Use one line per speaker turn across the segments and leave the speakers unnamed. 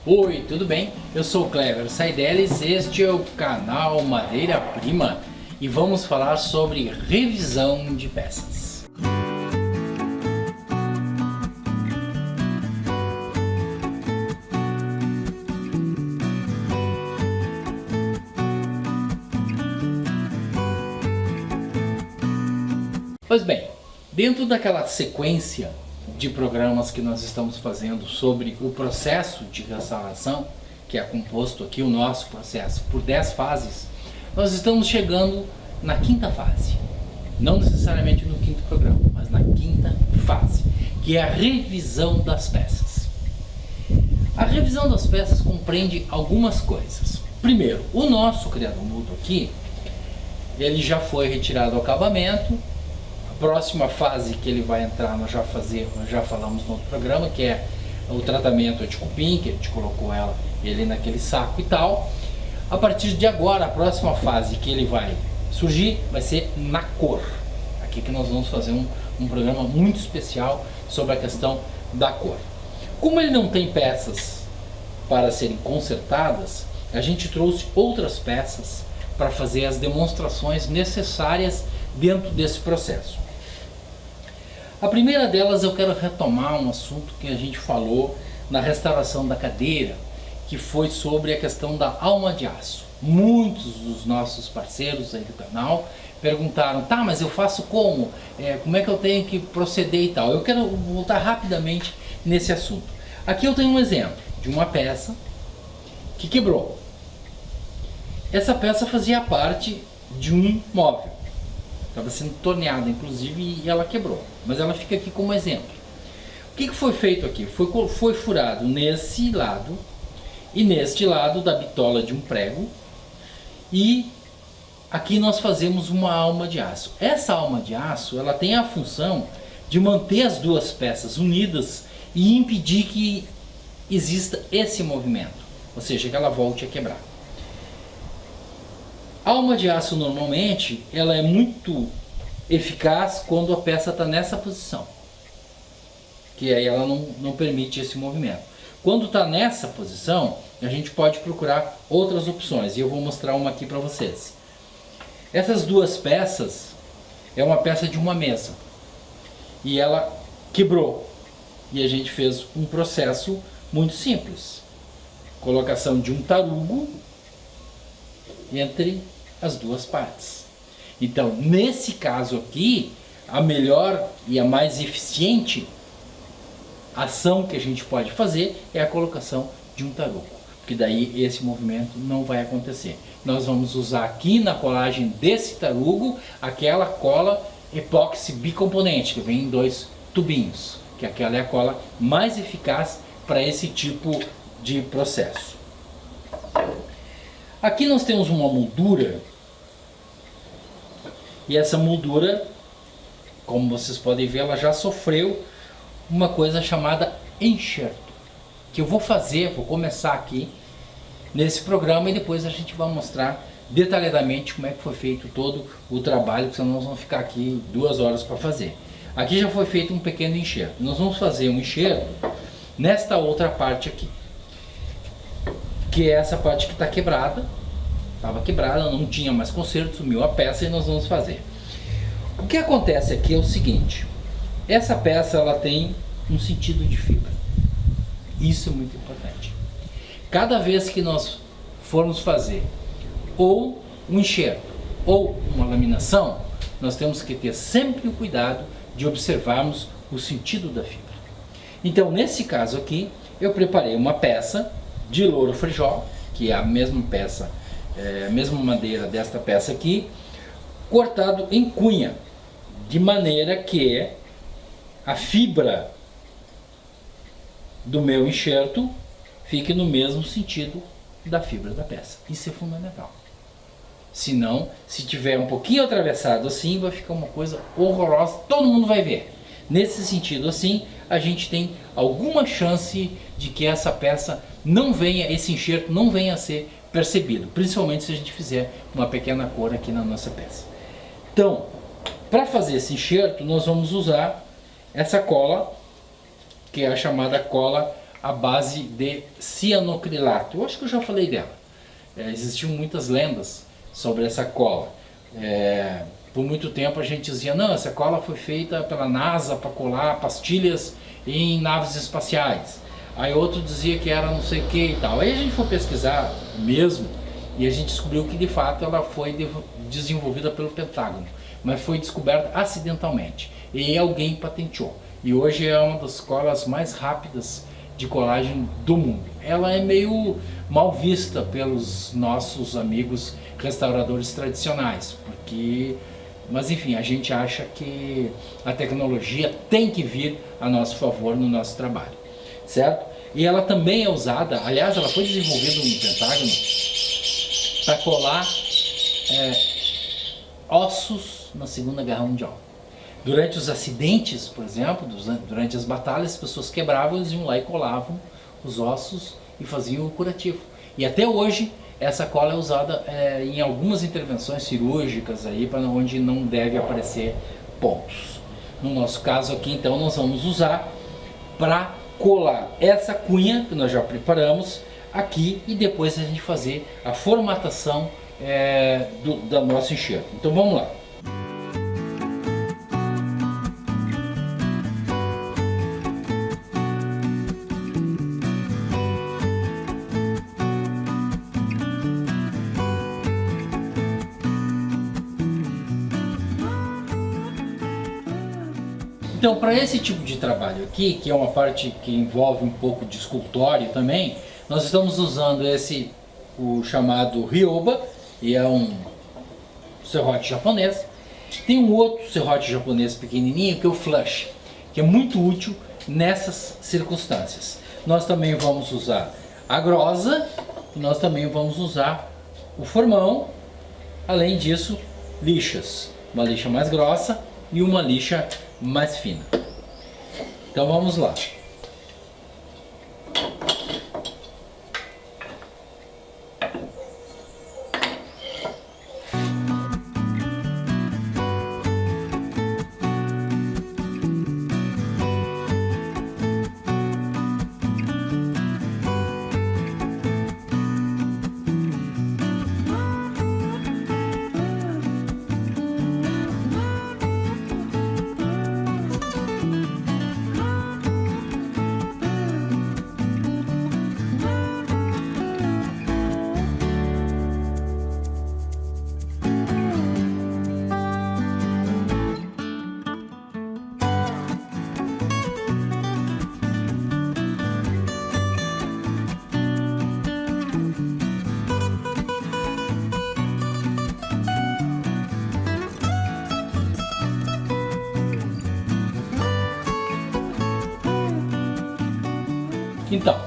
Oi, tudo bem? Eu sou o Clever Saidelis, este é o canal Madeira Prima e vamos falar sobre revisão de peças. Pois bem, dentro daquela sequência de programas que nós estamos fazendo sobre o processo de restauração, que é composto aqui o nosso processo por 10 fases, nós estamos chegando na quinta fase. Não necessariamente no quinto programa, mas na quinta fase, que é a revisão das peças. A revisão das peças compreende algumas coisas. Primeiro, o nosso criado mudo aqui, ele já foi retirado ao acabamento. A próxima fase que ele vai entrar, nós já falamos no outro programa, que é o tratamento de cupim, que a gente colocou ele naquele saco e tal. A partir de agora, a próxima fase que ele vai surgir vai ser na cor. Aqui que nós vamos fazer um programa muito especial sobre a questão da cor. Como ele não tem peças para serem consertadas, a gente trouxe outras peças para fazer as demonstrações necessárias dentro desse processo. A primeira delas, eu quero retomar um assunto que a gente falou na restauração da cadeira, que foi sobre a questão da alma de aço. Muitos dos nossos parceiros aí do canal perguntaram, tá, mas eu faço como? Como é que eu tenho que proceder e tal? Eu quero voltar rapidamente nesse assunto. Aqui eu tenho um exemplo de uma peça que quebrou. Essa peça fazia parte de um móvel. Estava sendo torneada, inclusive, e ela quebrou. Mas ela fica aqui como exemplo. O que foi feito aqui? Foi furado nesse lado e neste lado da bitola de um prego. E aqui nós fazemos uma alma de aço. Essa alma de aço, ela tem a função de manter as duas peças unidas e impedir que exista esse movimento. Ou seja, que ela volte a quebrar. A alma de aço normalmente ela é muito eficaz quando a peça está nessa posição, que aí ela não permite esse movimento. Quando está nessa posição, a gente pode procurar outras opções e eu vou mostrar uma aqui para vocês. Essas duas peças é uma peça de uma mesa e ela quebrou e a gente fez um processo muito simples, colocação de um tarugo entre as duas partes. Então, nesse caso aqui, a melhor e a mais eficiente ação que a gente pode fazer é a colocação de um tarugo, porque daí esse movimento não vai acontecer. Nós vamos usar aqui na colagem desse tarugo aquela cola epóxi bicomponente, que vem em 2 tubinhos, que aquela é a cola mais eficaz para esse tipo de processo. Aqui nós temos uma moldura, e essa moldura, como vocês podem ver, ela já sofreu uma coisa chamada enxerto, que eu vou começar aqui nesse programa e depois a gente vai mostrar detalhadamente como é que foi feito todo o trabalho, porque senão nós vamos ficar aqui 2 horas para fazer. Aqui já foi feito um pequeno enxerto. Nós vamos fazer um enxerto nesta outra parte aqui, que é essa parte que está quebrada. Estava quebrada, não tinha mais conserto, sumiu a peça e nós vamos fazer. O que acontece aqui é o seguinte: essa peça ela tem um sentido de fibra. Isso é muito importante. Cada vez que nós formos fazer ou um enxerto ou uma laminação, nós temos que ter sempre o cuidado de observarmos o sentido da fibra. Então, nesse caso aqui, eu preparei uma peça de louro frijol, que é a mesma peça, a mesma madeira desta peça aqui, cortado em cunha, de maneira que a fibra do meu enxerto fique no mesmo sentido da fibra da peça. Isso é fundamental. Senão, se tiver um pouquinho atravessado assim, vai ficar uma coisa horrorosa, todo mundo vai ver. Nesse sentido assim, a gente tem alguma chance de que essa peça não venha, esse enxerto não venha a ser percebido, principalmente se a gente fizer uma pequena cor aqui na nossa peça. Então, para fazer esse enxerto, nós vamos usar essa cola, que é a chamada cola à base de cianocrilato. Eu acho que eu já falei dela. Existiam muitas lendas sobre essa cola. Por muito tempo a gente dizia, não, essa cola foi feita pela NASA para colar pastilhas em naves espaciais. Aí outro dizia que era não sei o que e tal. Aí a gente foi pesquisar mesmo e a gente descobriu que de fato ela foi desenvolvida pelo Pentágono, mas foi descoberta acidentalmente e alguém patenteou. E hoje é uma das colas mais rápidas de colagem do mundo. Ela é meio mal vista pelos nossos amigos restauradores tradicionais, mas enfim, a gente acha que a tecnologia tem que vir a nosso favor no nosso trabalho, certo? E ela também é usada, aliás, ela foi desenvolvida no Pentágono para colar ossos na Segunda Guerra Mundial. Durante os acidentes, por exemplo, durante as batalhas, as pessoas quebravam, eles iam lá e colavam os ossos e faziam o curativo. E até hoje essa cola é usada em algumas intervenções cirúrgicas aí, para onde não deve aparecer pontos. No nosso caso aqui, então, nós vamos usar para colar essa cunha que nós já preparamos aqui e depois a gente fazer a formatação da nossa enxerto. Então vamos lá. Então, para esse tipo de trabalho aqui, que é uma parte que envolve um pouco de escultório também, nós estamos usando o chamado Ryoba, e é um serrote japonês. Tem um outro serrote japonês pequenininho, que é o Flush, que é muito útil nessas circunstâncias. Nós também vamos usar a grosa, e nós também vamos usar o formão, além disso, lixas. Uma lixa mais grossa e uma lixa mais fina. Então vamos lá. Então,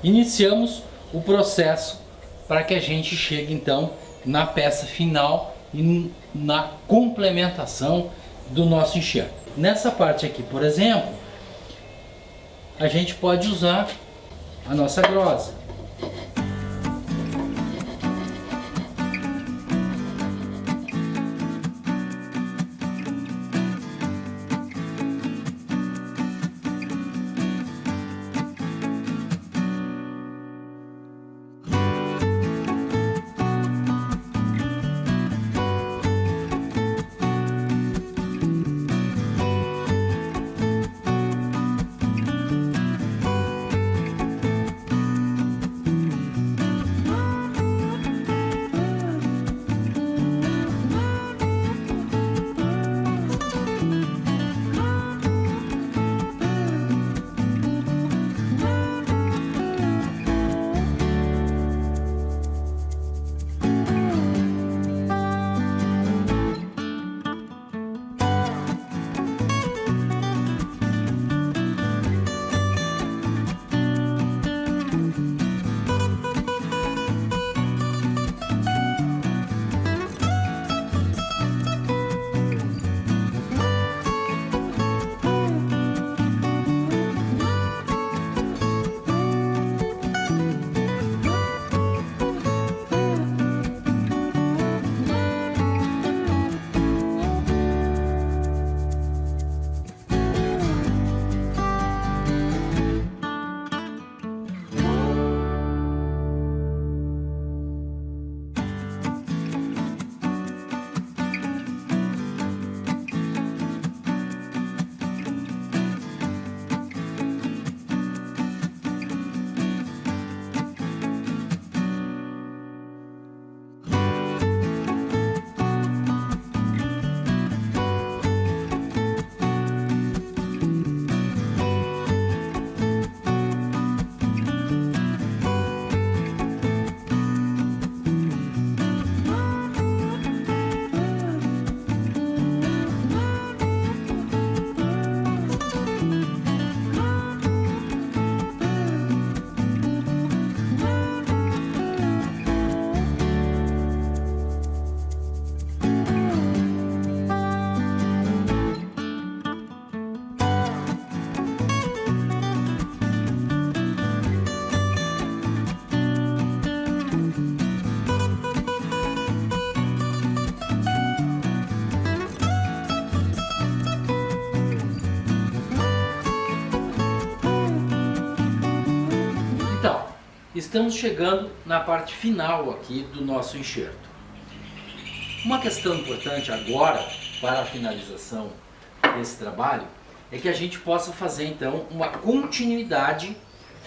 iniciamos o processo para que a gente chegue então na peça final e na complementação do nosso enxerto. Nessa parte aqui, por exemplo, a gente pode usar a nossa grosa. Estamos chegando na parte final aqui do nosso enxerto. Uma questão importante agora para a finalização desse trabalho é que a gente possa fazer então uma continuidade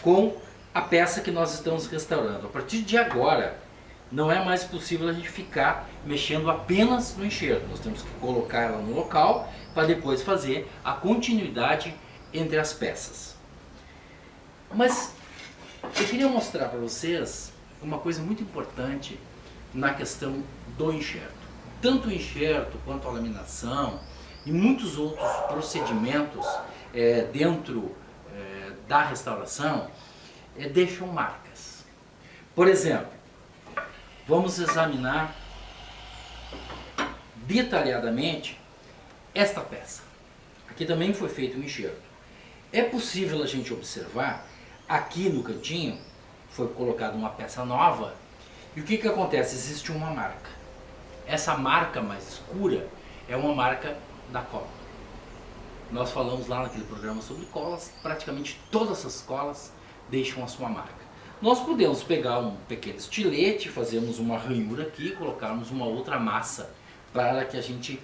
com a peça que nós estamos restaurando. A partir de agora não é mais possível a gente ficar mexendo apenas no enxerto. Nós temos que colocar ela no local para depois fazer a continuidade entre as peças. Mas eu queria mostrar para vocês uma coisa muito importante na questão do enxerto. Tanto o enxerto quanto a laminação e muitos outros procedimentos dentro da restauração deixam marcas. Por exemplo, vamos examinar detalhadamente esta peça. Aqui também foi feito um enxerto. É possível a gente observar, aqui no cantinho foi colocada uma peça nova e o que acontece? Existe uma marca. Essa marca mais escura é uma marca da cola. Nós falamos lá naquele programa sobre colas, praticamente todas as colas deixam a sua marca. Nós podemos pegar um pequeno estilete, fazermos uma ranhura aqui, colocarmos uma outra massa para que a gente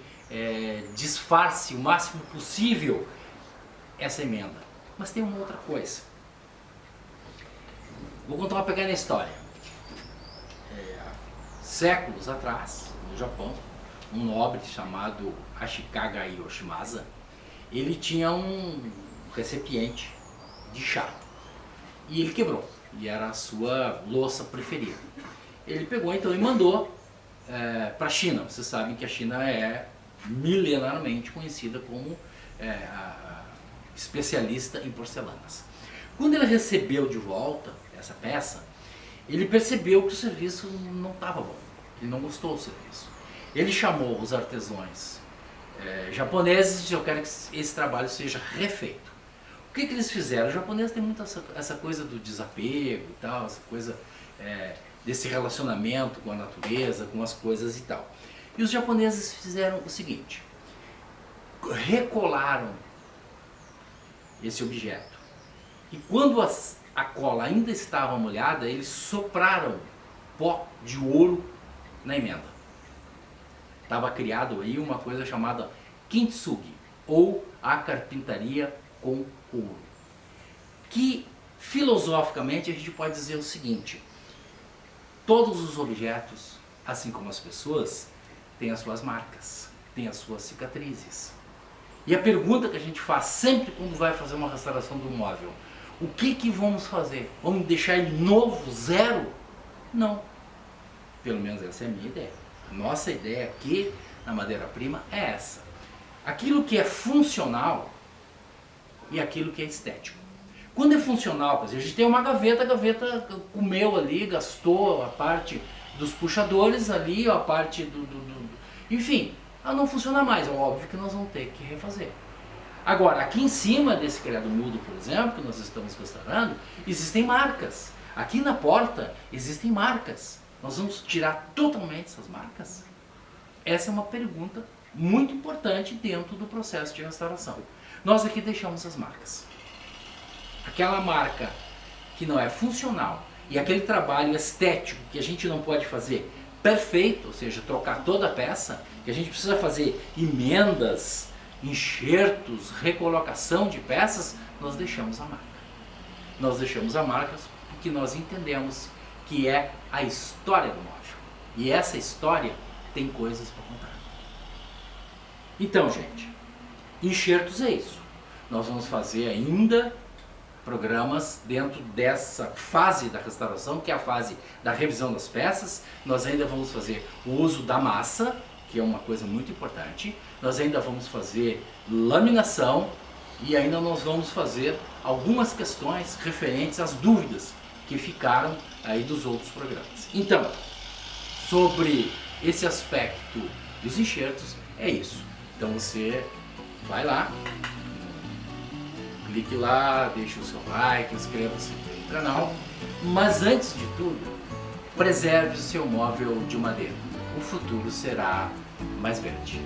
disfarce o máximo possível essa emenda. Mas tem uma outra coisa. Vou contar uma pequena história. Séculos atrás, no Japão, um nobre chamado Ashikaga Yoshimasa, ele tinha um recipiente de chá e ele quebrou, e era a sua louça preferida. Ele pegou então e mandou para a China. Vocês sabem que a China é milenarmente conhecida como a especialista em porcelanas. Quando ele recebeu de volta essa peça, ele percebeu que o serviço não estava bom, ele não gostou do serviço. Ele chamou os artesãos japoneses e disse: eu quero que esse trabalho seja refeito. O que eles fizeram? Os japoneses têm muito essa coisa do desapego e tal, essa coisa desse relacionamento com a natureza, com as coisas e tal. E os japoneses fizeram o seguinte: recolaram esse objeto. E quando a cola ainda estava molhada, eles sopraram pó de ouro na emenda. Estava criado aí uma coisa chamada kintsugi, ou a carpintaria com ouro. Que filosoficamente a gente pode dizer o seguinte: todos os objetos, assim como as pessoas, têm as suas marcas, têm as suas cicatrizes. E a pergunta que a gente faz sempre quando vai fazer uma restauração do móvel: o que vamos fazer? Vamos deixar ele novo, zero? Não. Pelo menos essa é a minha ideia. Nossa ideia aqui na madeira-prima é essa. Aquilo que é funcional e aquilo que é estético. Quando é funcional, a gente tem uma gaveta, a gaveta comeu ali, gastou a parte dos puxadores ali, a parte enfim, ela não funciona mais. É óbvio que nós vamos ter que refazer. Agora, aqui em cima desse criado mudo, por exemplo, que nós estamos restaurando, existem marcas. Aqui na porta existem marcas. Nós vamos tirar totalmente essas marcas? Essa é uma pergunta muito importante dentro do processo de restauração. Nós aqui deixamos as marcas. Aquela marca que não é funcional e aquele trabalho estético que a gente não pode fazer perfeito, ou seja, trocar toda a peça, que a gente precisa fazer emendas, enxertos, recolocação de peças, nós deixamos a marca. Nós deixamos a marca porque nós entendemos que é a história do móvel. E essa história tem coisas para contar. Então, gente, enxertos é isso. Nós vamos fazer ainda programas dentro dessa fase da restauração, que é a fase da revisão das peças. Nós ainda vamos fazer o uso da massa, que é uma coisa muito importante. Nós ainda vamos fazer laminação e ainda nós vamos fazer algumas questões referentes às dúvidas que ficaram aí dos outros programas. Então, sobre esse aspecto dos enxertos, é isso. Então você vai lá, clique lá, deixe o seu like, inscreva-se no canal, mas antes de tudo, preserve o seu móvel de madeira. O futuro será mais verde.